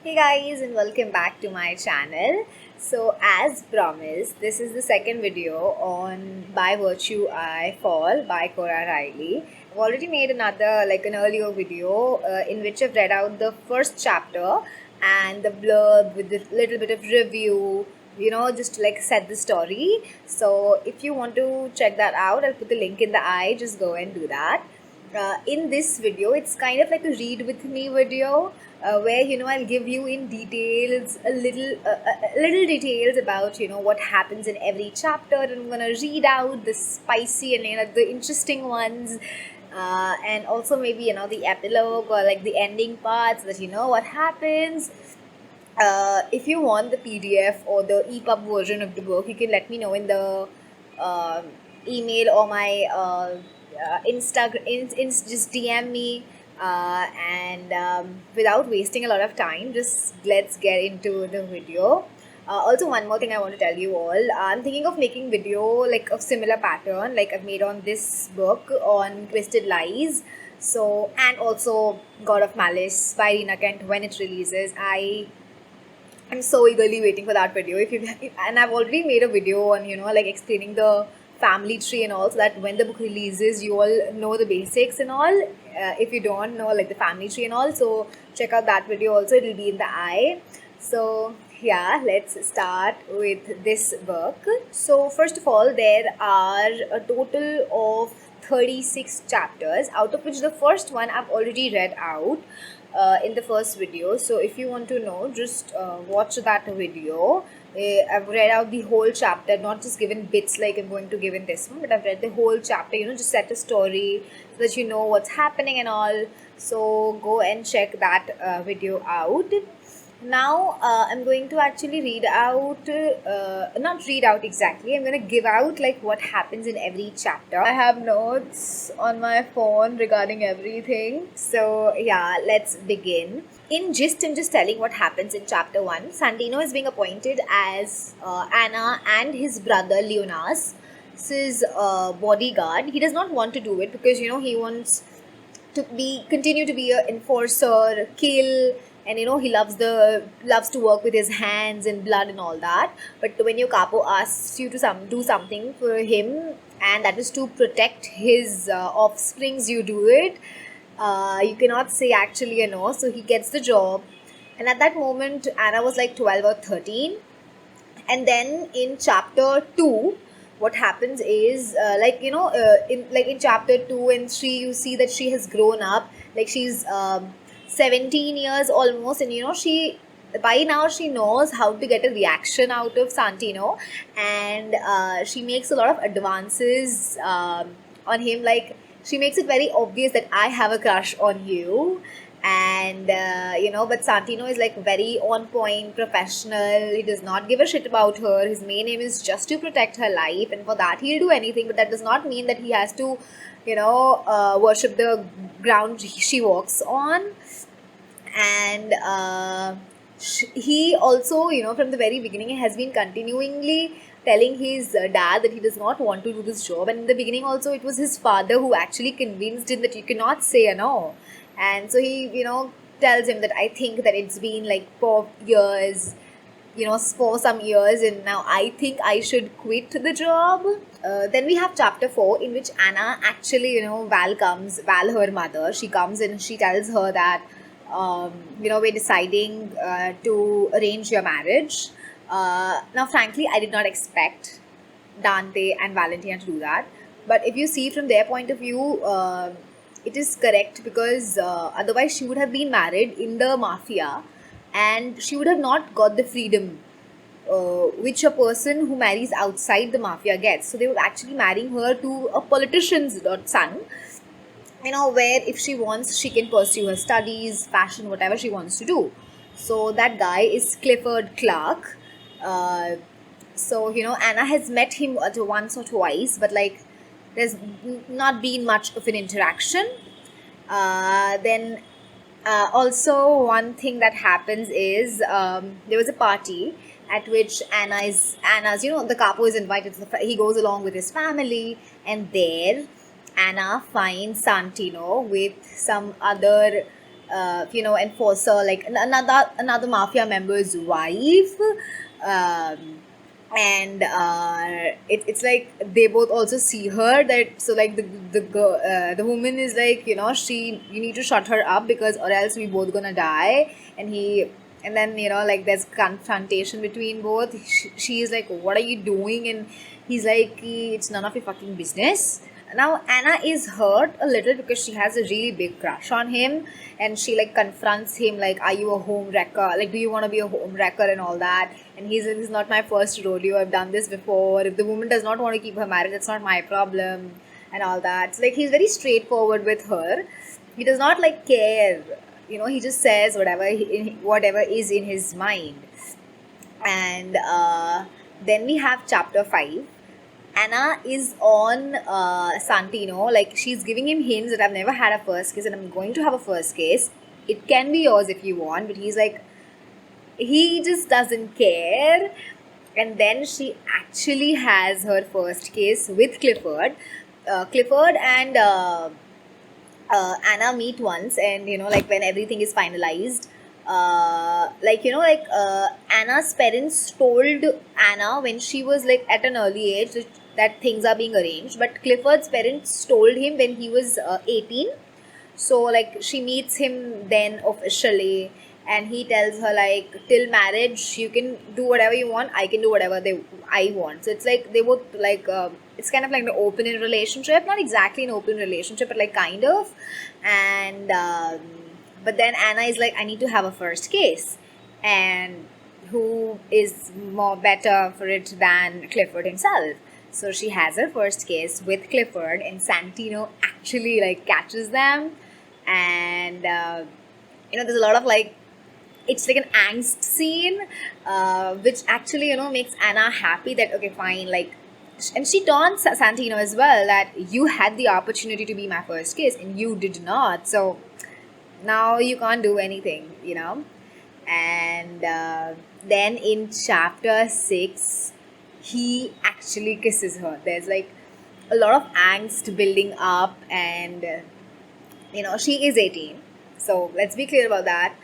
Hey guys, and welcome back to my channel. So as promised, this is the second video on By Virtue I Fall by Cora Reilly. I've already made an earlier video in which I've read out the first chapter and the blurb with a little bit of review, just to set the story. So if you want to check that out, I'll put the link in the eye. Just go and do that. In this video, it's kind of like a read with me video where I'll give you in details a little details about what happens in every chapter, and I'm gonna read out the spicy and the interesting ones, and also maybe the epilogue or like the ending parts, that what happens. If you want the PDF or the EPUB version of the book, you can let me know in the uh, email or my Instagram. Just DM me, and without wasting a lot of time, just let's get into the video. Also, one more thing I want to tell you all. I'm thinking of making video like of similar pattern like I've made on this book on Twisted Lies. So, and also God of Malice by Rina Kent when it releases. I'm so eagerly waiting for that video. And I've already made a video on like explaining the family tree and all, so that when the book releases, you all know the basics and all. If you don't know like the family tree and all, so check out that video also. It'll be in the eye. So yeah, let's start with this book. So first of all, there are a total of 36 chapters, out of which the first one I've already read out in the first video. So if you want to know, just watch that video. I've read out the whole chapter, not just given bits like I'm going to give in this one, but I've read the whole chapter, just set a story so that you know what's happening and all. So go and check that video out. Now I'm going to actually read out, not read out exactly, I'm going to give out like what happens in every chapter. I have notes on my phone regarding everything. So yeah, let's begin. In gist, I'm just telling what happens in chapter 1. Santino is being appointed as Anna and his brother Leonas, his bodyguard. He does not want to do it because he wants to continue to be an enforcer, kill, and he loves to work with his hands and blood and all that. But when your capo asks you to do something for him, and that is to protect his offsprings, you do it. You cannot say actually no. So he gets the job, and at that moment Anna was like 12 or 13. And then in chapter 2, what happens is in chapter 2 and 3, you see that she has grown up, like she's 17 years almost, and she by now she knows how to get a reaction out of Santino, and she makes a lot of advances on him. Like, she makes it very obvious that I have a crush on you. And but Santino is like very on point, professional. He does not give a shit about her. His main aim is just to protect her life, and for that he'll do anything. But that does not mean that he has to worship the ground she walks on. And he also, from the very beginning, has been continually telling his dad that he does not want to do this job. And in the beginning also, it was his father who actually convinced him that you cannot say a no. And so he tells him that I think that it's been like 4 years, for some years, and now I think I should quit the job. Then we have chapter 4, in which Anna actually, Val, her mother, she comes and she tells her that we're deciding to arrange your marriage. Now frankly, I did not expect Dante and Valentina to do that, but if you see from their point of view, it is correct, because otherwise she would have been married in the mafia, and she would have not got the freedom which a person who marries outside the mafia gets. So they were actually marrying her to a politician's son, where if she wants, she can pursue her studies, fashion, whatever she wants to do. So that guy is Clifford Clark. So Anna has met him once or twice, but like there's not been much of an interaction. Then also one thing that happens is there was a party at which Anna's the capo is invited. He goes along with his family, and there Anna finds Santino with some other enforcer, like another mafia member's wife. Um, and it's like they both also see her, that so like the woman is like, you need to shut her up, because or else we both gonna die. And then like there's confrontation between both. She is like, what are you doing? And he's like, it's none of your fucking business. Now Anna is hurt a little because she has a really big crush on him, and she like confronts him like, are you a home wrecker, like do you want to be a home wrecker and all that. And he's like, this is not my first rodeo, I've done this before. If the woman does not want to keep her marriage, that's not my problem, and all that. So, like, he's very straightforward with her. He does not like care, he just says whatever is in his mind. And then we have chapter 5. Anna is on Santino. Like, she's giving him hints that I've never had a first kiss and I'm going to have a first kiss. It can be yours if you want. But he's like, he just doesn't care. And then she actually has her first kiss with Clifford. Clifford and Anna meet once, and like when everything is finalized, Anna's parents told Anna when she was like at an early age that things are being arranged, but Clifford's parents told him when he was 18. So like she meets him then officially, and he tells her like, till marriage you can do whatever you want, I can do whatever I want. So it's like they both like it's kind of like an open relationship, not exactly an open relationship, but like kind of. And but then Anna is like, I need to have a first kiss, and who is more better for it than Clifford himself. So she has her first kiss with Clifford, and Santino actually like catches them. And there's a lot of like, it's like an angst scene, which actually makes Anna happy that okay fine, like, and she taunts Santino as well, that you had the opportunity to be my first kiss and you did not, so now you can't do anything, and then in chapter 6 he actually kisses her. There's like a lot of angst building up, and she is 18, so let's be clear about that.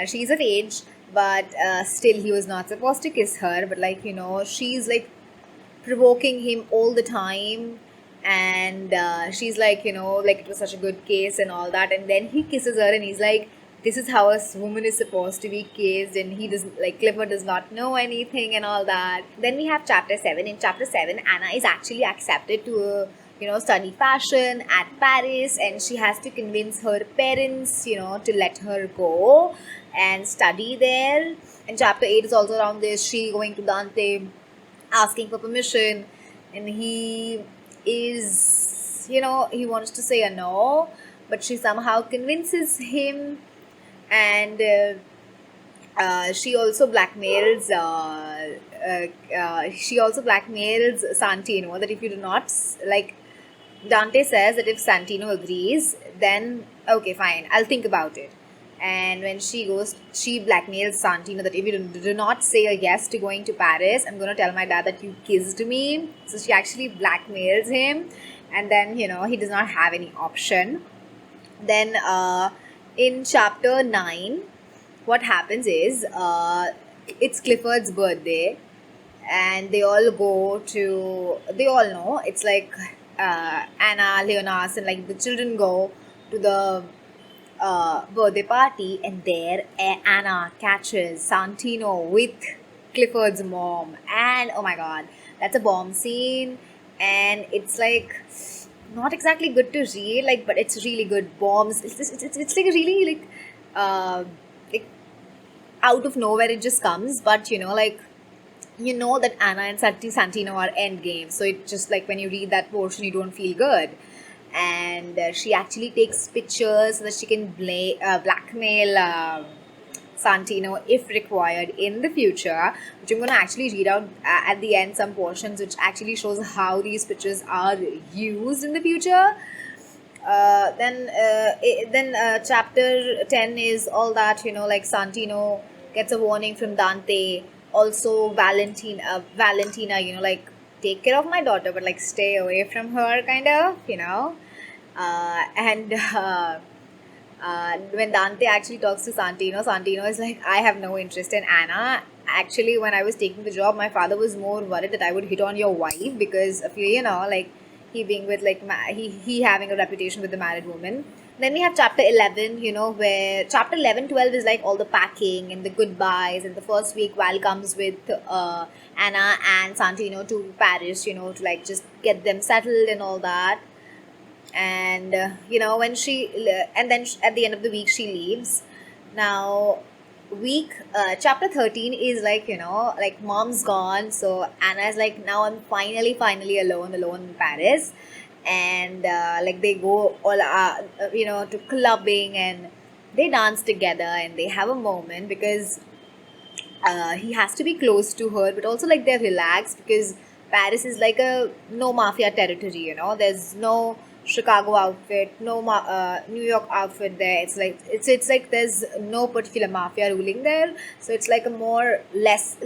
She's of age, but still he was not supposed to kiss her, but like she's like provoking him all the time. And she's like, like it was such a good case and all that, and then he kisses her and he's like, this is how a woman is supposed to be kissed, and he doesn't like, Clifford does not know anything and all that. Then we have chapter 7. In chapter 7, Anna is actually accepted to study fashion at Paris, and she has to convince her parents to let her go and study there. And chapter 8 is also around this, she going to Dante asking for permission, and he is he wants to say a no, but she somehow convinces him. And she also blackmails Santino, that if you do not like, Dante says that if Santino agrees, then okay fine, I'll think about it. And when she goes, she blackmails Santino that if you do not say a yes to going to Paris, I'm going to tell my dad that you kissed me. So she actually blackmails him, and then he does not have any option. Then in chapter 9, what happens is it's Clifford's birthday, and they all know it's like Anna, Leonas, and like the children go to the birthday party, and there Anna catches Santino with Clifford's mom, and oh my god, that's a bomb scene. And it's like not exactly good to read, like, but it's really good. Bombs, it's like a really like out of nowhere it just comes, but like that Anna and Santino are endgame, so it just like when you read that portion you don't feel good. And she actually takes pictures so that she can blackmail Santino if required in the future, which I'm going to actually read out at the end some portions which actually shows how these pictures are used in the future. Then chapter 10 is all that like Santino gets a warning from Dante. Also Valentina, like, take care of my daughter, but like stay away from her, kind of, and When Dante actually talks to Santino, Santino is like, I have no interest in Anna. Actually, when I was taking the job, my father was more worried that I would hit on your wife because of you, like he being with like he having a reputation with the married woman. Then we have chapter 11, where chapter 11, 12 is like all the packing and the goodbyes. And the first week, Val comes with Anna and Santino to Paris, to like just get them settled and all that. And when and then at the end of the week she leaves. Now week chapter 13 is like, like mom's gone, so Anna is like, now I'm finally alone in Paris. And like they go all to clubbing, and they dance together, and they have a moment because he has to be close to her, but also like they're relaxed because Paris is like a no mafia territory. There's no Chicago outfit, no New York outfit there. It's like there's no particular mafia ruling there, so it's like a more less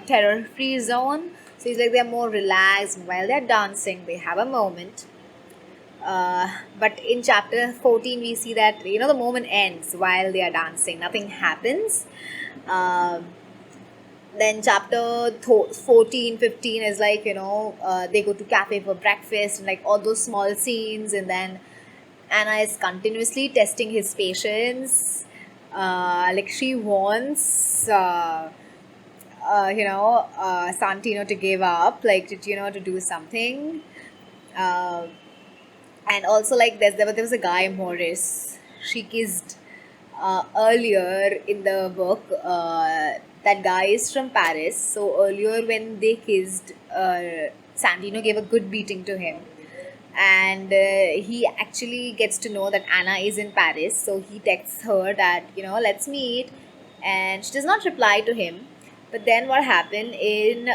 terror free zone. So it's like they're more relaxed while they're dancing. They have a moment. But in chapter 14 we see that the moment ends while they are dancing, nothing happens. Um then chapter 14, 15 is like, they go to cafe for breakfast and like all those small scenes. And then Anna is continuously testing his patience. Like she wants Santino to give up, like to do something. uh, and also like there was a guy, Morris, she kissed earlier in the book. That guy is from Paris, so earlier when they kissed, Santino gave a good beating to him. And he actually gets to know that Anna is in Paris, so he texts her that let's meet. And she does not reply to him. But then what happened in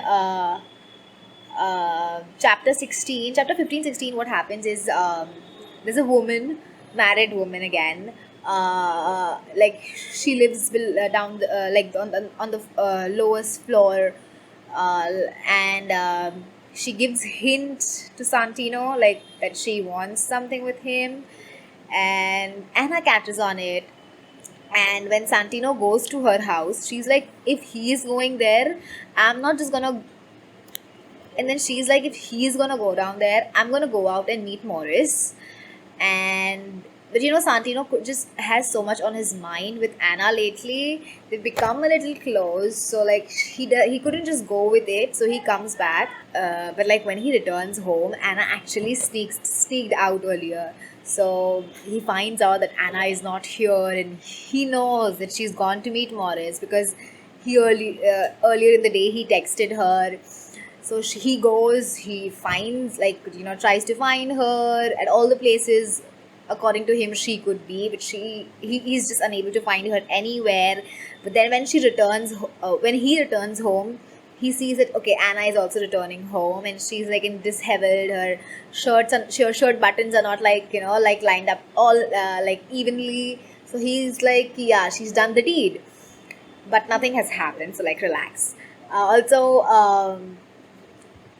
chapter 16, chapter 15, 16, what happens is, there's a woman, married woman again. Like she lives down like on the lowest floor. And she gives hint to Santino like that she wants something with him. And Anna catches on it. And when Santino goes to her house, she's like, if he is going there, I'm not just gonna. And then she's like, if he's gonna go down there, I'm gonna go out and meet Morris. And but Santino just has so much on his mind with Anna lately. They've become a little close, so like he couldn't just go with it, so he comes back. But like when he returns home, Anna actually sneaked out earlier. So he finds out that Anna is not here, and he knows that she's gone to meet Morris because earlier in the day he texted her. So he goes, he finds, like, tries to find her at all the places according to him she could be, but he's just unable to find her anywhere. But then when he returns home, he sees that, okay, Anna is also returning home, and she's like in disheveled. Her shirt buttons are not like, like lined up all like evenly. So he's like, yeah, she's done the deed, but nothing has happened. So like, relax. Also,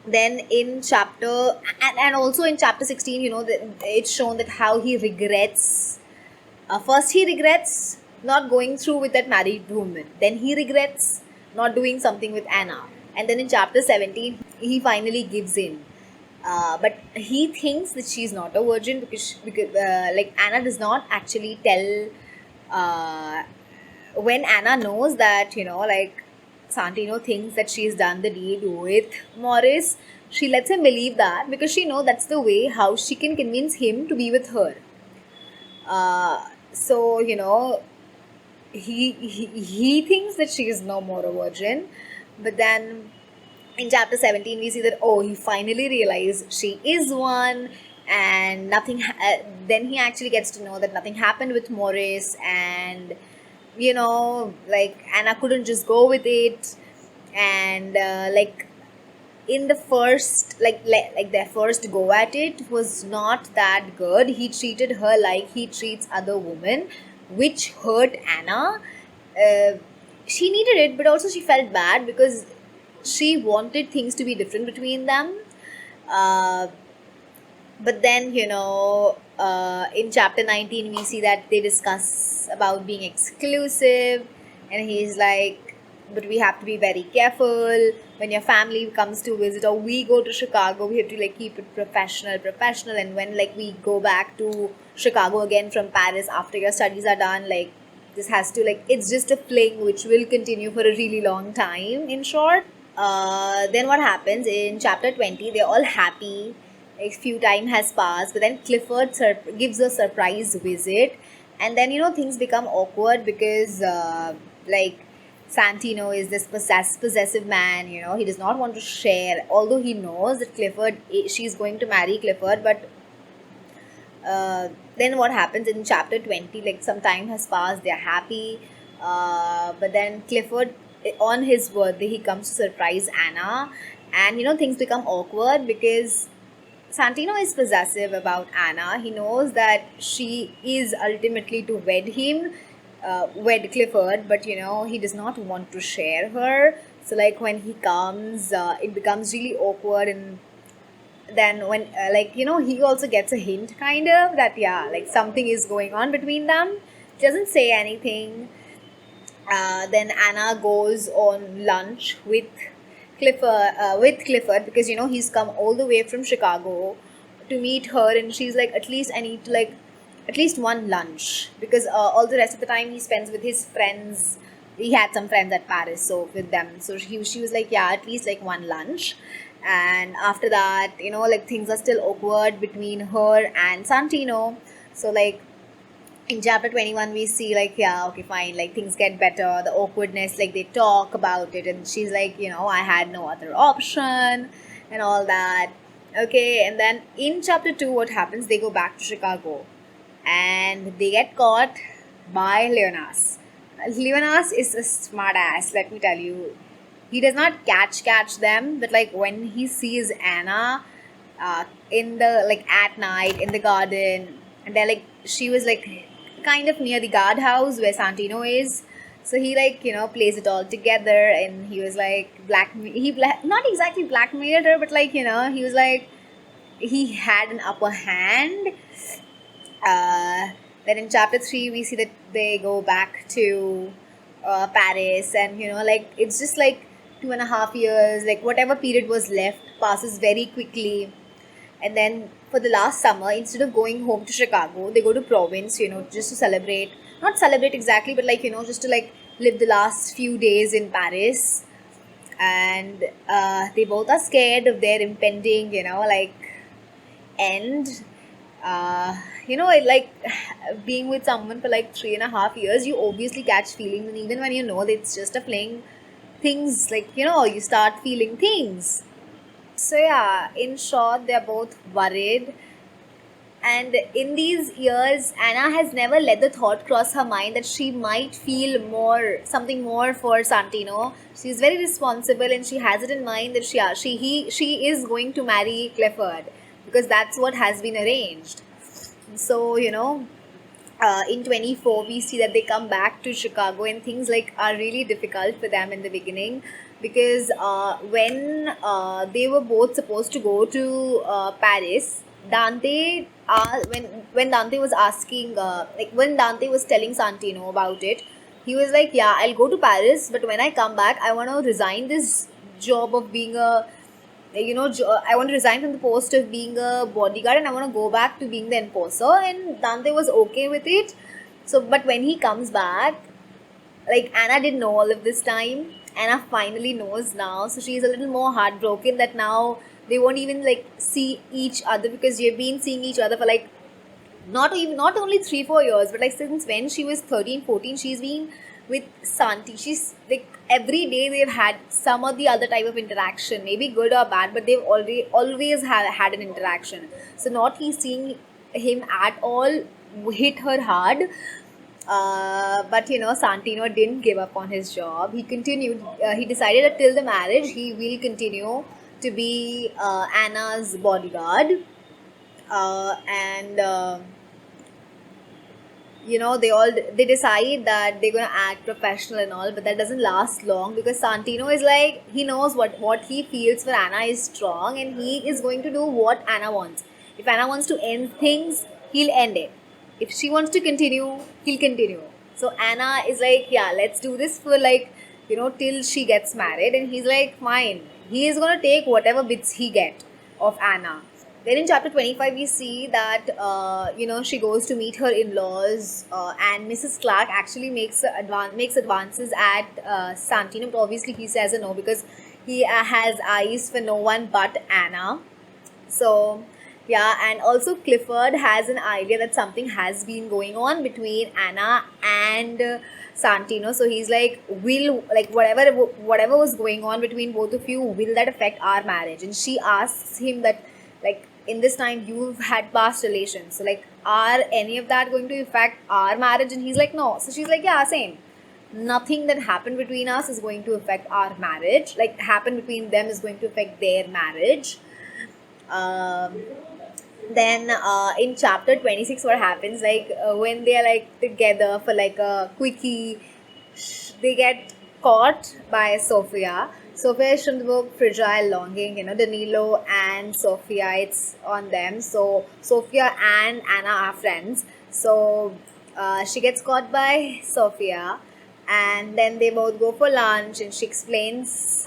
then in chapter and also in chapter 16, it's shown that how he regrets. First he regrets not going through with that married woman, then he regrets not doing something with Anna, and then in chapter 17 he finally gives in. But he thinks that she's not a virgin because like Anna does not actually tell. When Anna knows that, like Santino thinks that she's done the deed with Morris, she lets him believe that because she knows that's the way how she can convince him to be with her. So he thinks that she is no more a virgin. But then in chapter 17 we see that, oh, he finally realized she is one. And nothing then he actually gets to know that nothing happened with Morris. And like Anna couldn't just go with it. And like in the first like their first go at it was not that good. He treated her like he treats other women, which hurt Anna. She needed it, but also she felt bad because she wanted things to be different between them. But then In chapter 19 we see that they discuss about being exclusive, and he's like, but we have to be very careful when your family comes to visit, or we go to Chicago, we have to like keep it professional. And when like we go back to Chicago again from Paris after your studies are done, like this has to like, it's just a fling which will continue for a really long time, in short. Then what happens in chapter 20, they're all happy, a few time has passed, but then Clifford gives a surprise visit, and then things become awkward because like Santino is this possessive man. He does not want to share, although he knows that she's going to marry Clifford. But then what happens in chapter 20, like some time has passed, they're happy, but then Clifford, on his birthday, he comes to surprise Anna, and things become awkward because Santino is possessive about Anna. He knows that she is ultimately to wed Clifford, but he does not want to share her. So like when he comes, it becomes really awkward. And then when he also gets a hint kind of that, yeah, like something is going on between them. Doesn't say anything. Then Anna goes on lunch with Clifford because he's come all the way from Chicago to meet her, and she's like, at least I need to like at least one lunch, because all the rest of the time he spends with his friends. He had some friends at Paris, so with them, so she was like, yeah, at least like one lunch. And after that, like things are still awkward between her and Santino. So like in chapter 21 we see like, yeah, okay, fine, like things get better, the awkwardness, like they talk about it, and she's like, I had no other option and all that. Okay, and then in chapter 2 what happens, they go back to Chicago and they get caught by Leonas is a smart ass, let me tell you. He does not catch them, but like when he sees Anna in the like at night in the garden, and they're like, she was like kind of near the guardhouse where Santino is. So he like plays it all together, and he was like not exactly blackmailed her, but like he was like, he had an upper hand. uh, then in chapter 3 we see that they go back to Paris, and like it's just like 2.5 years, like whatever period was left passes very quickly. And then for the last summer, instead of going home to Chicago, they go to province, just to celebrate, not celebrate exactly, but like just to like live the last few days in Paris. And they both are scared of their impending like end. Like being with someone for like 3.5 years, you obviously catch feelings, and even when that it's just a fling, things like you start feeling things. So yeah, in short, they're both worried. And in these years, Anna has never let the thought cross her mind that she might feel something more for Santino. She's very responsible, and she has it in mind that she is going to marry Clifford, because that's what has been arranged. So in 24 we see that they come back to Chicago, and things like are really difficult for them in the beginning, because when they were both supposed to go to Paris, Dante when Dante was asking like when Dante was telling Santino about it, he was like, yeah, I'll go to Paris, but when I come back I want to resign this job of being a I want to resign from the post of being a bodyguard, and I want to go back to being the enforcer. And Dante was okay with it. So, but when he comes back, like Anna didn't know all of this time. Anna finally knows now, so she's a little more heartbroken that now they won't even like see each other, because they've been seeing each other for like not only 3-4 years, but like since when she was 13, 14, she's been with Santi. She's like every day they've had some or the other type of interaction, maybe good or bad, but they've always had an interaction. So not he seeing him at all hit her hard. But Santino didn't give up on his job. He continued. He decided that till the marriage, he will continue to be Anna's bodyguard. And they decide that they're gonna act professional and all, but that doesn't last long, because Santino is like, he knows what he feels for Anna is strong, and he is going to do what Anna wants. If Anna wants to end things, he'll end it. If she wants to continue, he'll continue. So Anna is like, yeah, let's do this for like, till she gets married. And he's like, fine. He is gonna take whatever bits he get of Anna. Then in chapter 25, we see that, she goes to meet her in-laws, and Mrs. Clark actually makes advances at Santino, but obviously he says a no because he has eyes for no one but Anna. So, yeah, and also Clifford has an idea that something has been going on between Anna and Santino. So he's like, will like whatever was going on between both of you, will that affect our marriage? And she asks him that, like, in this time you've had past relations, so like, are any of that going to affect our marriage? And he's like, no. So she's like, yeah, same. Nothing that happened between us is going to affect our marriage. Like, happen between them is going to affect their marriage. um, then in chapter 26, what happens, like, when they are like together for like a quickie, they get caught by Sophia is from the book Fragile Longing. Danilo and Sophia, it's on them. So Sophia and Anna are friends. So she gets caught by Sophia, and then they both go for lunch, and she explains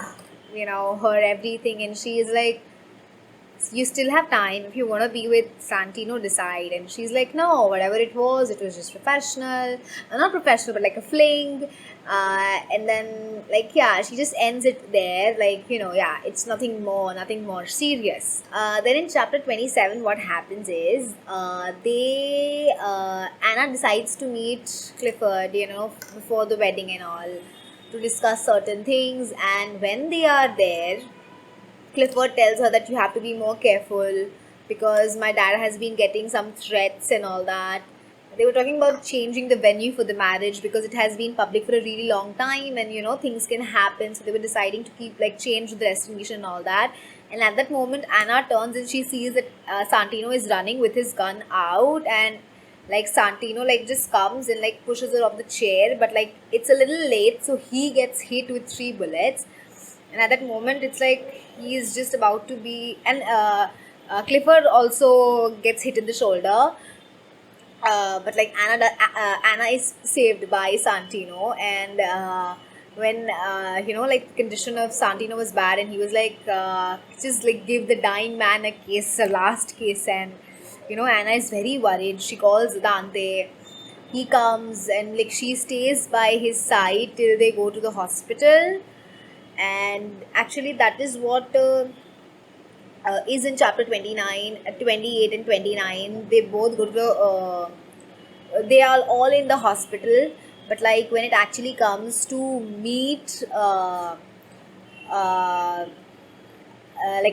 her everything, and she is like, you still have time. If you want to be with Santino, decide. And she's like, no, whatever it was just professional. Not professional, but like a fling. And then, like, yeah, she just ends it there. Like, yeah, it's nothing more serious. Then in chapter 27, what happens is, Anna decides to meet Clifford, before the wedding and all, to discuss certain things. And when they are there, Clifford tells her that you have to be more careful because my dad has been getting some threats and all that. They were talking about changing the venue for the marriage because it has been public for a really long time, and things can happen. So they were deciding to change the destination and all that. And at that moment, Anna turns and she sees that Santino is running with his gun out, and like Santino like just comes and like pushes her off the chair, but like it's a little late, so he gets hit with 3 bullets. And at that moment, it's like he is just about to be, and Clifford also gets hit in the shoulder. But like Anna is saved by Santino. And when like the condition of Santino was bad, and he was like, just like give the dying man a last kiss. And Anna is very worried. She calls Dante. He comes, and like she stays by his side till they go to the hospital. And actually that is what is in chapter 29, 28 and 29. They both go to they are all in the hospital, but like when it actually comes to meet like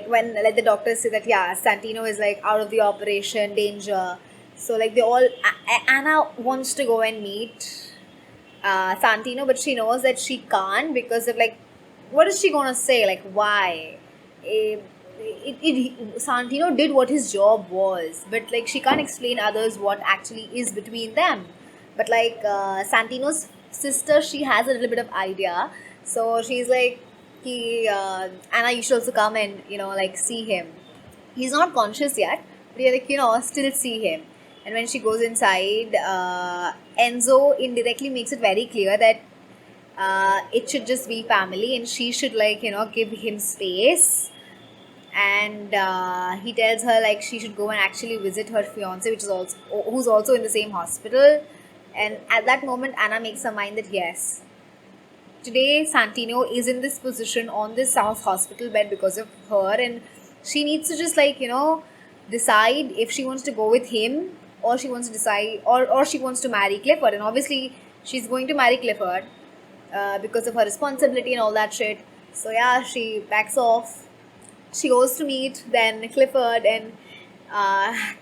when like the doctors say that, yeah, Santino is like out of the operation, danger. So like they all Anna wants to go and meet Santino, but she knows that she can't because of like, what is she gonna say? Like, why? Santino did what his job was, but like she can't explain others what actually is between them. But like Santino's sister, she has a little bit of idea, so she's like, Anna, you should also come and like see him. He's not conscious yet, but you're like still see him. And when she goes inside, Enzo indirectly makes it very clear that it should just be family, and she should like give him space. And he tells her like she should go and actually visit her fiance, who's also in the same hospital. And at that moment, Anna makes her mind that yes, today Santino is in this position on this hospital bed because of her, and she needs to just like decide if she wants to go with him, or she wants to decide, or she wants to marry Clifford. And obviously she's going to marry Clifford because of her responsibility and all that shit. So yeah, she backs off. She goes to meet then Clifford, and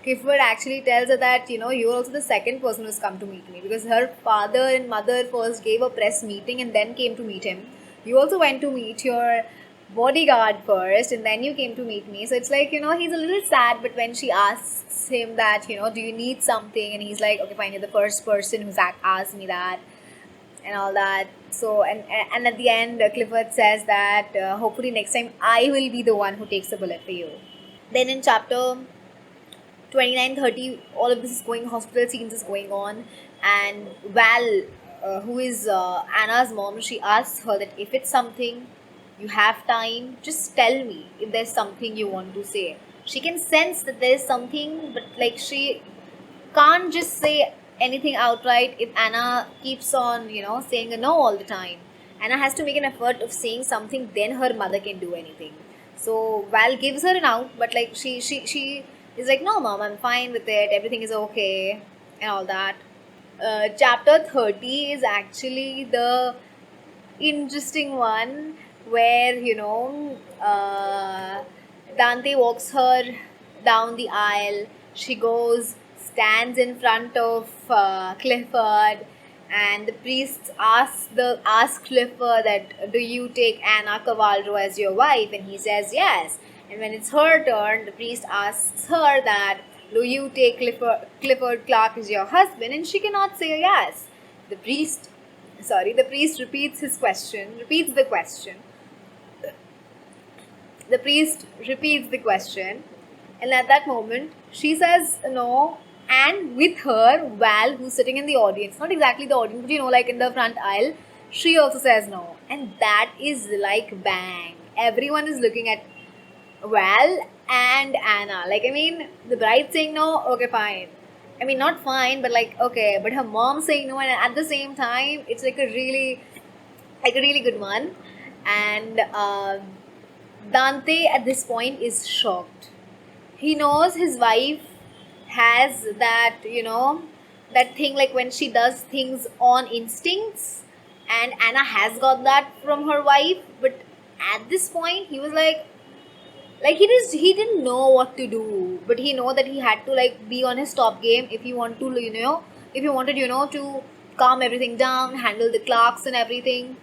Clifford actually tells her that you're also the second person who's come to meet me, because her father and mother first gave a press meeting and then came to meet him. You also went to meet your bodyguard first, and then you came to meet me. So it's like he's a little sad. But when she asks him that do you need something, and he's like, okay, fine, you're the first person who's asked me that and all that. So and at the end, Clifford says that hopefully next time I will be the one who takes the bullet for you. Then in chapter 29:30, all of this is going, hospital scenes is going on, and Val, who is Anna's mom, she asks her that if it's something you have time, just tell me if there's something you want to say. She can sense that there's something, but like she can't just say anything outright if Anna keeps on, saying a no all the time. Anna has to make an effort of saying something, then her mother can do anything. So Val gives her an out, but like she is like, no, mom, I'm fine with it. Everything is okay, and all that. Chapter 30 is actually the interesting one where Dante walks her down the aisle. She goes, stands in front of Clifford, and the priest asks Clifford that, do you take Anna Cavallo as your wife? And he says yes. And when it's her turn, the priest asks her that, do you take Clifford Clark as your husband? And she cannot say yes. The priest the priest repeats the question. The priest repeats the question, and at that moment, she says no, and with her, Val, who's sitting in the audience, not exactly the audience, but like in the front aisle, she also says no. And that is like bang. Everyone is looking at Val and Anna. Like, I mean, the bride saying no, okay, fine. I mean, not fine, but like, okay. But her mom saying no, and at the same time, it's like a really good one. And Dante at this point is shocked. He knows his wife has that, that thing like when she does things on instincts, and Anna has got that from her wife. But at this point, he was like he didn't know what to do, but he know that he had to like be on his top game if he want to if he wanted to calm everything down, handle the clerks and everything.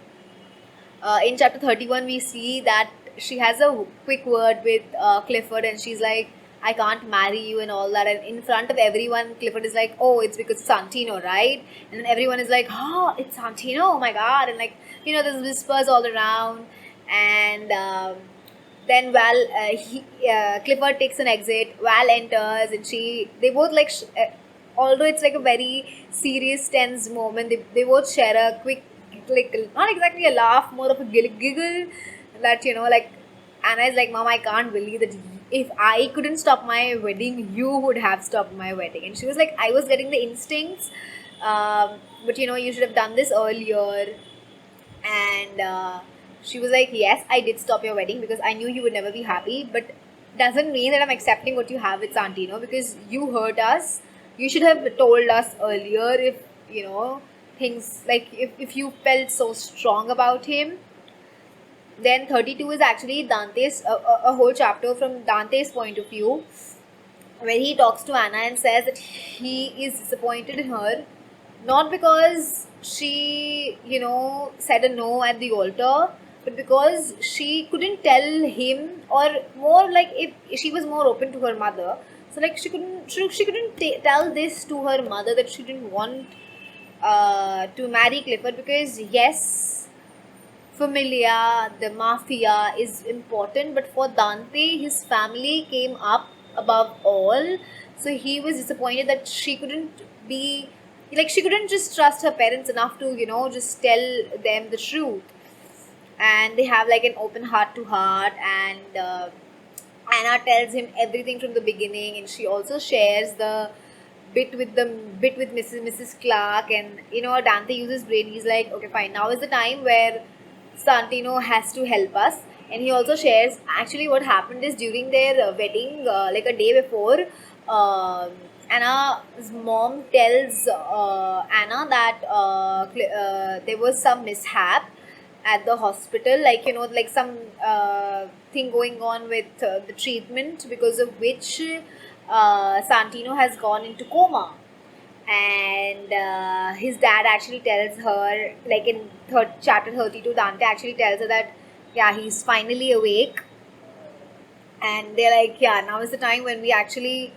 In chapter 31 we see that she has a quick word with Clifford, and she's like, I can't marry you and all that, and in front of everyone Clifford is like, oh, it's because Santino, right? And then everyone is like, oh, it's Santino, oh my god. And like there's whispers all around. And then Clifford takes an exit. Val enters, and they both like, although it's like a very serious, tense moment, they both share a quick, like not exactly a laugh, more of a giggle. That like Anna is like, Mom, I can't believe that if I couldn't stop my wedding, you would have stopped my wedding. And she was like, I was getting the instincts, but you should have done this earlier. And she was like, yes, I did stop your wedding because I knew you would never be happy, but doesn't mean that I'm accepting what you have with Santino, because you hurt us. You should have told us earlier if things like if you felt so strong about him. Then 32 is actually Dante's a whole chapter from Dante's point of view, where he talks to Anna and says that he is disappointed in her, not because she said a no at the altar, but because she couldn't tell him, or more like if she was more open to her mother. So like she couldn't tell this to her mother, that she didn't want to marry Clifford, because yes, familia, the mafia is important, but for Dante, his family came up above all. So he was disappointed that she couldn't be like, she couldn't just trust her parents enough to just tell them the truth. And they have like an open heart to heart, and Anna tells him everything from the beginning, and she also shares the bit with Mrs. Clark. And Dante uses brain. He's like, okay, fine, now is the time where Santino has to help us. And he also shares actually what happened is during their wedding, like a day before, Anna's mom tells Anna that there was some mishap at the hospital, like like some thing going on with the treatment, because of which Santino has gone into coma. And his dad actually tells her, like in chapter 32, Dante actually tells her that yeah, he's finally awake. And they're like, yeah, now is the time when we actually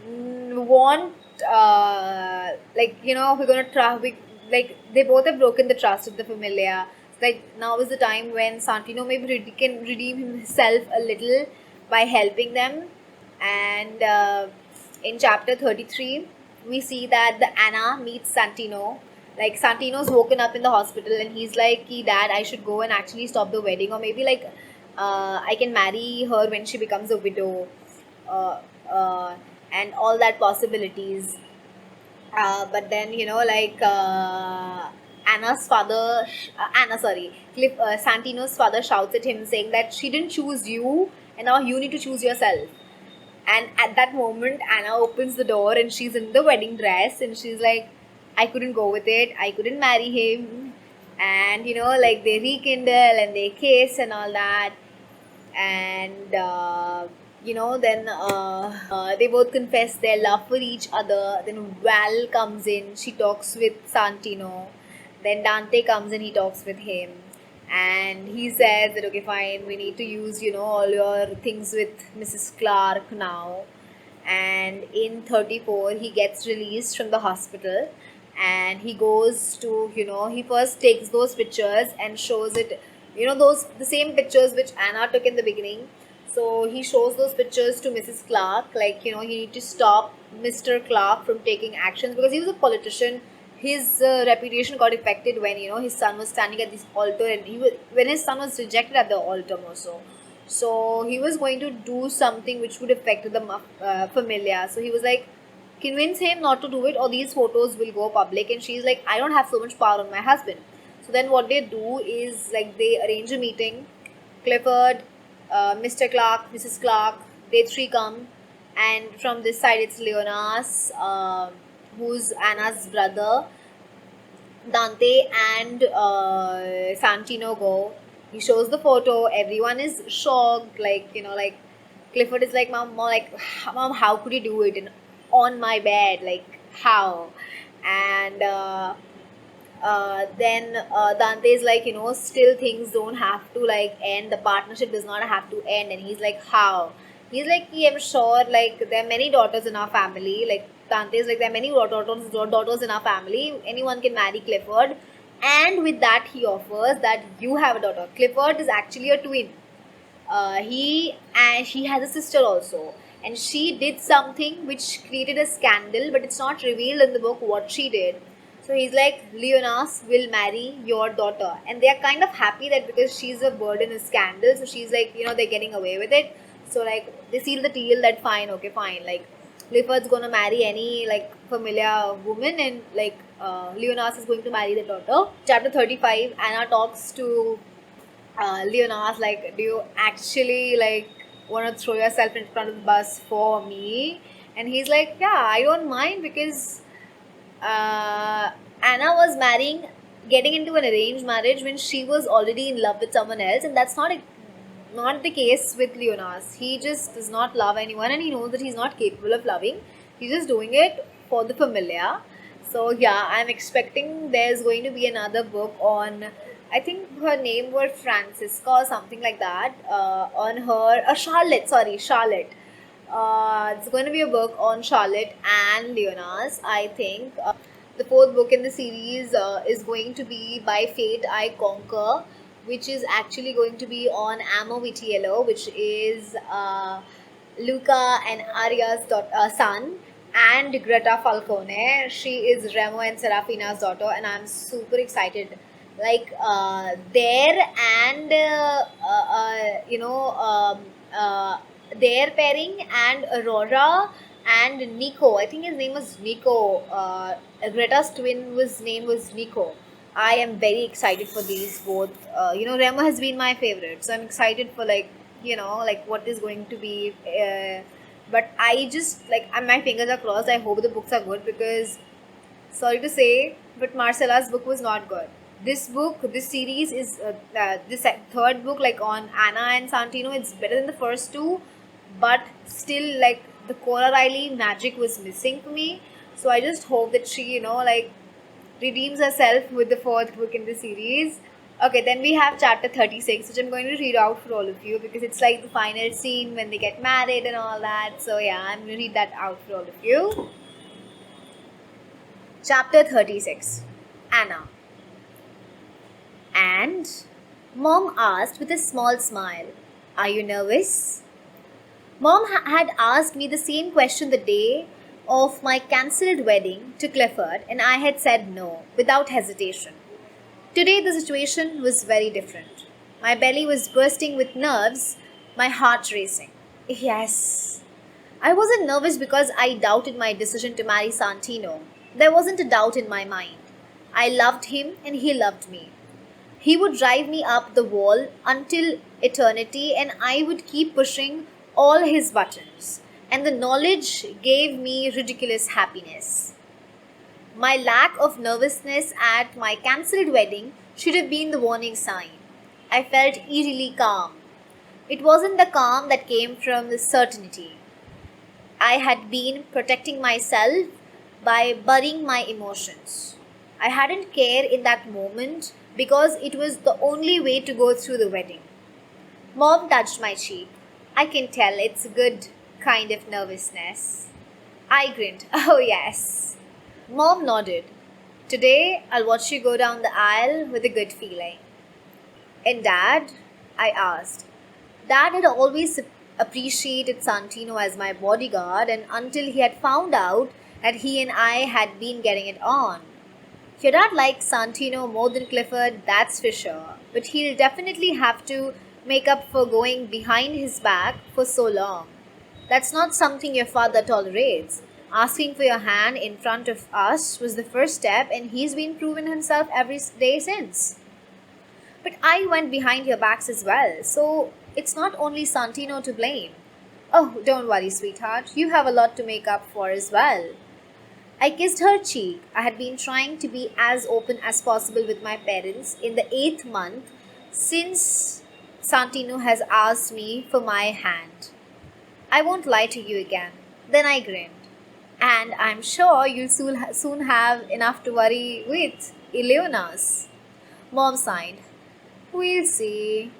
want like we're gonna try, like they both have broken the trust of the familia. Like now is the time when Santino maybe can redeem himself a little by helping them. And In chapter 33, we see that the Anna meets Santino. Like Santino's woken up in the hospital and he's like, "Ki dad, I should go and actually stop the wedding, or maybe like I can marry her when she becomes a widow, uh, uh, and all that possibilities." But then Santino's father shouts at him saying that she didn't choose you, and now you need to choose yourself. And at that moment, Anna opens the door and she's in the wedding dress and she's like, I couldn't go with it. I couldn't marry him. And like they rekindle and they kiss and all that. And then they both confess their love for each other. Then Val comes in, she talks with Santino. Then Dante comes and he talks with him, and he says that okay, fine, we need to use all your things with Mrs. Clark now. And in 34 he gets released from the hospital, and he goes to he first takes those pictures and shows it, those the same pictures which Anna took in the beginning. So he shows those pictures to Mrs. Clark, like he need to stop Mr. Clark from taking actions because he was a politician. His reputation got affected when his son was standing at this altar, and when his son was rejected at the altar also. So he was going to do something which would affect the familia. So he was like, convince him not to do it or these photos will go public. And she's like, I don't have so much power on my husband. So then what they do is like they arrange a meeting. Clifford, Mr. Clark, Mrs. Clark, they three come, and from this side it's Leonas, who's Anna's brother. Dante and Santino go. He shows the photo. Everyone is shocked. Like like Clifford is like, Mom, like, Mom, how could you do it on my bed? Like how? And then Dante is like, still things don't have to like end. The partnership does not have to end. And he's like, how? He's like, yeah, I'm sure. Like there are many daughters in our family. Like Dante is like, there are many daughters in our family. Anyone can marry Clifford. And with that, he offers that you have a daughter. Clifford is actually a twin. She has a sister also, and she did something which created a scandal, but it's not revealed in the book what she did. So he's like, Leonas will marry your daughter, and they are kind of happy that because she's a burden, a scandal, so she's like, they're getting away with it. So like they seal the deal that fine, okay, fine, like Clifford's gonna marry any like familiar woman, and like Leonas is going to marry the daughter. Chapter 35, Anna talks to Leonas like, do you actually like want to throw yourself in front of the bus for me? And he's like, yeah, I don't mind because Anna was getting into an arranged marriage when she was already in love with someone else, and that's not the case with Leonas. He just does not love anyone, and he knows that he's not capable of loving. He's just doing it for the familia. So yeah, I'm expecting there's going to be another book on, I think her name was Francisca or something like that, on her, Charlotte. It's going to be a book on Charlotte and Leonas, I think. The fourth book in the series is going to be By Fate I Conquer, which is actually going to be on Amo Vitiello, which is Luca and Aria's son, and Greta Falcone. She is Remo and Serafina's daughter, and I'm super excited. Like there and their pairing, and Aurora and Nico. I think his name was Nico. Greta's twin was name was Nico. I am very excited for these both. Remo has been my favorite, so I'm excited for like like what is going to be. But I just like my fingers are crossed. I hope the books are good because, sorry to say, but Marcella's book was not good. This series is this third book, like on Anna and Santino. It's better than the first two, but still, like the Cora Reilly magic was missing for me. So I just hope that she, like redeems herself with the fourth book in the series. Okay, then we have chapter 36, which I'm going to read out for all of you because it's like the final scene when they get married and all that. So yeah, I'm going to read that out for all of you. Chapter 36, Anna. And Mom asked with a small smile, "Are you nervous?" Mom had asked me the same question the day of my cancelled wedding to Clifford, and I had said no without hesitation. Today, the situation was very different. My belly was bursting with nerves, my heart racing. Yes, I wasn't nervous because I doubted my decision to marry Santino. There wasn't a doubt in my mind. I loved him and he loved me. He would drive me up the wall until eternity, and I would keep pushing all his buttons. And the knowledge gave me ridiculous happiness. My lack of nervousness at my cancelled wedding should have been the warning sign. I felt eerily calm. It wasn't the calm that came from the certainty. I had been protecting myself by burying my emotions. I hadn't cared in that moment because it was the only way to go through the wedding. Mom touched my cheek. I can tell it's a good kind of nervousness. I grinned. Oh, yes. Mom nodded. Today, I'll watch you go down the aisle with a good feeling. And Dad? I asked. Dad had always appreciated Santino as my bodyguard, and until he had found out that he and I had been getting it on. Your dad likes Santino more than Clifford, that's for sure, but he'll definitely have to make up for going behind his back for so long. That's not something your father tolerates. Asking for your hand in front of us was the first step, and he's been proving himself every day since. But I went behind your backs as well, so it's not only Santino to blame. Oh, don't worry, sweetheart. You have a lot to make up for as well. I kissed her cheek. I had been trying to be as open as possible with my parents in the 8th month since Santino has asked me for my hand. I won't lie to you again. Then I grinned. And I'm sure you'll soon have enough to worry with, Eleona's. Mom sighed. We'll see.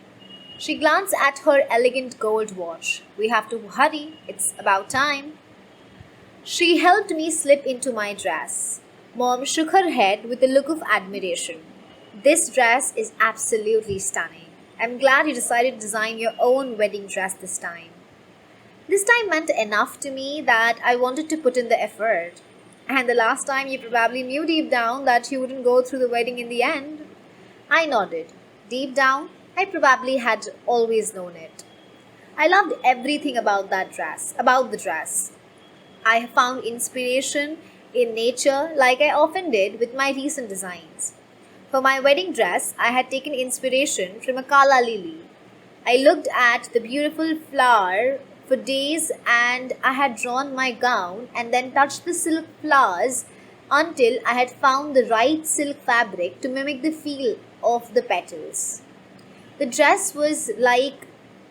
She glanced at her elegant gold watch. We have to hurry. It's about time. She helped me slip into my dress. Mom shook her head with a look of admiration. This dress is absolutely stunning. I'm glad you decided to design your own wedding dress this time. This time meant enough to me that I wanted to put in the effort. And the last time you probably knew deep down that you wouldn't go through the wedding in the end. I nodded. Deep down, I probably had always known it. I loved everything about the dress. I found inspiration in nature like I often did with my recent designs. For my wedding dress, I had taken inspiration from a calla lily. I looked at the beautiful flower for days, and I had drawn my gown and then touched the silk flowers until I had found the right silk fabric to mimic the feel of the petals. The dress was like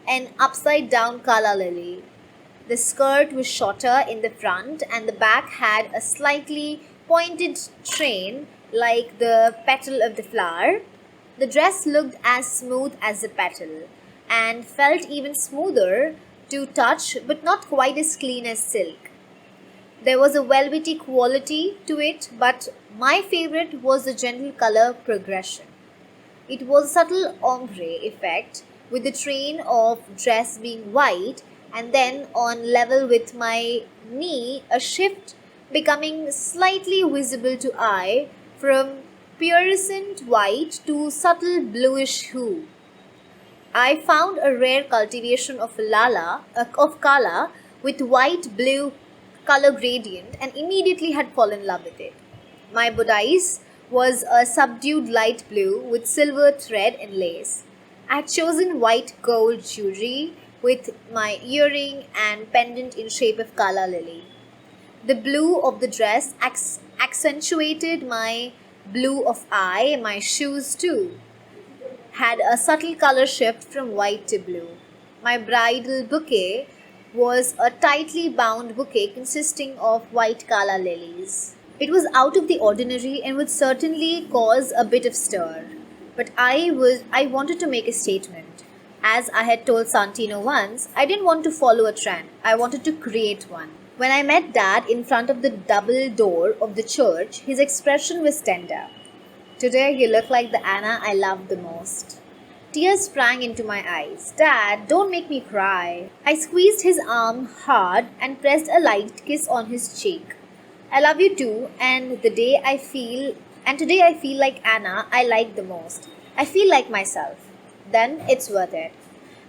an upside down calla lily. The skirt was shorter in the front, and the back had a slightly pointed train like the petal of the flower. The dress looked as smooth as the petal and felt even smoother to touch, but not quite as clean as silk. There was a velvety quality to it, but my favorite was the gentle color progression. It was a subtle ombre effect, with the train of dress being white and then on level with my knee, a shift becoming slightly visible to eye from pearlescent white to subtle bluish hue. I found a rare cultivation of kala with white blue color gradient and immediately had fallen in love with it. My bodice was a subdued light blue with silver thread and lace. I had chosen white gold jewelry with my earring and pendant in shape of calla lily. The blue of the dress accentuated my blue of eye, and my shoes too had a subtle color shift from white to blue. My bridal bouquet was a tightly bound bouquet consisting of white calla lilies. It was out of the ordinary and would certainly cause a bit of stir. But I wanted to make a statement. As I had told Santino once, I didn't want to follow a trend. I wanted to create one. When I met Dad in front of the double door of the church, his expression was tender. Today you look like the Anna I loved the most. Tears sprang into my eyes. Dad, don't make me cry. I squeezed his arm hard and pressed a light kiss on his cheek. I love you too, and today I feel like Anna I like the most. I feel like myself. Then it's worth it.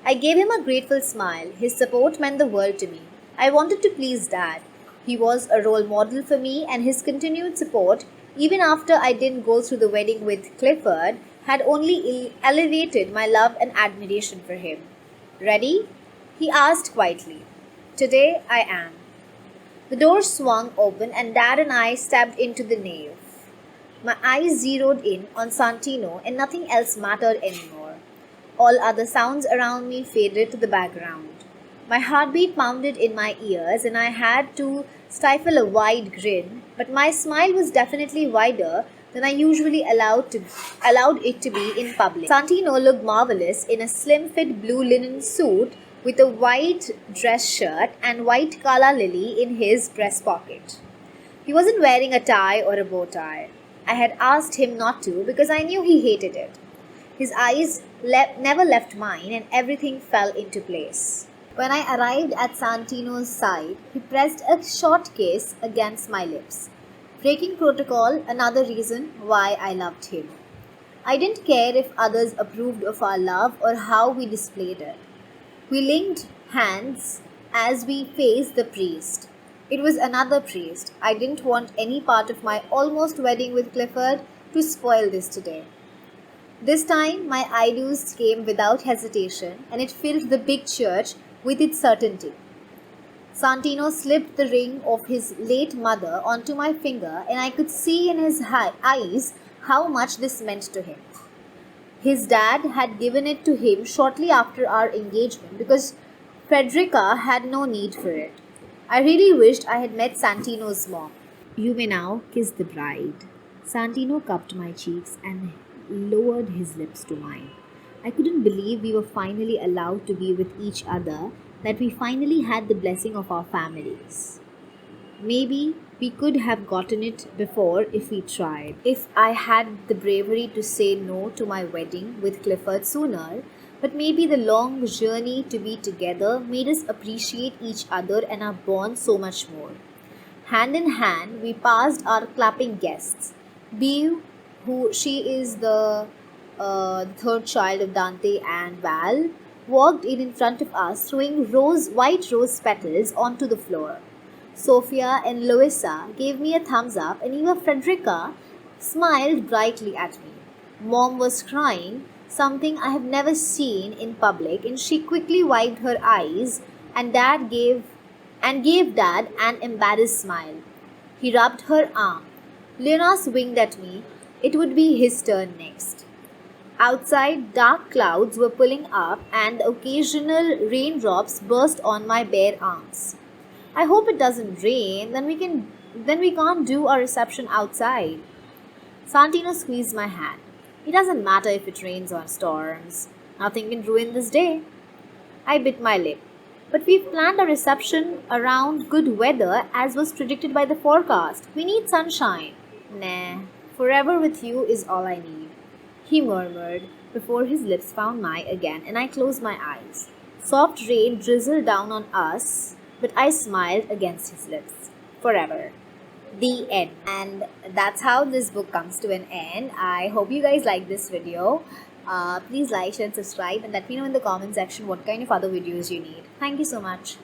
I gave him a grateful smile. His support meant the world to me. I wanted to please Dad. He was a role model for me, and his continued support, even after I didn't go through the wedding with Clifford, had only elevated my love and admiration for him. Ready? He asked quietly. Today I am. The door swung open and Dad and I stepped into the nave. My eyes zeroed in on Santino and nothing else mattered anymore. All other sounds around me faded to the background. My heartbeat pounded in my ears and I had to stifle a wide grin, but my smile was definitely wider than I usually allowed it to be in public. Santino looked marvelous in a slim-fit blue linen suit with a white dress shirt and white calla lily in his breast pocket. He wasn't wearing a tie or a bow tie. I had asked him not to because I knew he hated it. His eyes never left mine and everything fell into place. When I arrived at Santino's side, he pressed a short kiss against my lips. Breaking protocol, another reason why I loved him. I didn't care if others approved of our love or how we displayed it. We linked hands as we faced the priest. It was another priest. I didn't want any part of my almost wedding with Clifford to spoil this today. This time, my I do's came without hesitation and it filled the big church with its certainty. Santino slipped the ring of his late mother onto my finger and I could see in his eyes how much this meant to him. His dad had given it to him shortly after our engagement because Frederica had no need for it. I really wished I had met Santino's mom. You may now kiss the bride. Santino cupped my cheeks and lowered his lips to mine. I couldn't believe we were finally allowed to be with each other, that we finally had the blessing of our families. Maybe we could have gotten it before if we tried. If I had the bravery to say no to my wedding with Clifford sooner, but maybe the long journey to be together made us appreciate each other and our bond so much more. Hand in hand, we passed our clapping guests. Beau, she is the third child of Dante and Val, walked in front of us, throwing white rose petals onto the floor. Sophia and Louisa gave me a thumbs up, and even Frederica smiled brightly at me. Mom was crying, something I have never seen in public, and she quickly wiped her eyes, and gave Dad an embarrassed smile. He rubbed her arm. Leonas winked at me. It would be his turn next. Outside, dark clouds were pulling up and occasional raindrops burst on my bare arms. I hope it doesn't rain, then we can't do our reception outside. Santino squeezed my hand. It doesn't matter if it rains or storms. Nothing can ruin this day. I bit my lip. But we've planned a reception around good weather as was predicted by the forecast. We need sunshine. Nah, forever with you is all I need. He murmured before his lips found mine again and I closed my eyes. Soft rain drizzled down on us, but I smiled against his lips. Forever. The end. And that's how this book comes to an end. I hope you guys like this video. Please like, share and subscribe and let me know in the comment section what kind of other videos you need. Thank you so much.